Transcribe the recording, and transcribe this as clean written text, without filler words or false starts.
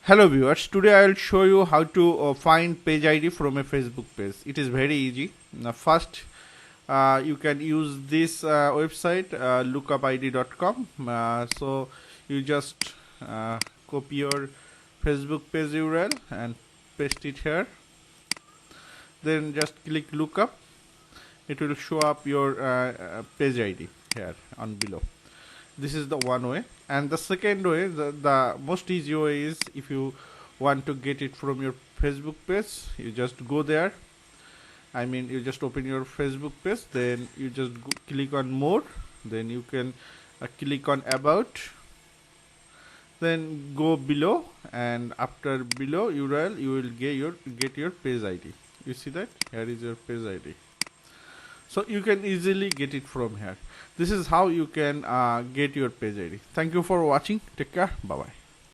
Hello viewers, today I will show you how to find page ID from a Facebook page. It is very easy. Now first you can use this website lookupidcom. So you just copy your Facebook page URL and paste it here. Then just click lookup. It will show up your page ID here on below. This is the one way, and the second way, the most easy way is if you want to get it from your Facebook page, you just go there. You just open your Facebook page, then you just click on more, then you can click on about, then go below, and after below URL you will get your page ID. You see that here is your page ID. So you can easily get it from here. This is how you can get your page ID. Thank you for watching. Take care. Bye bye.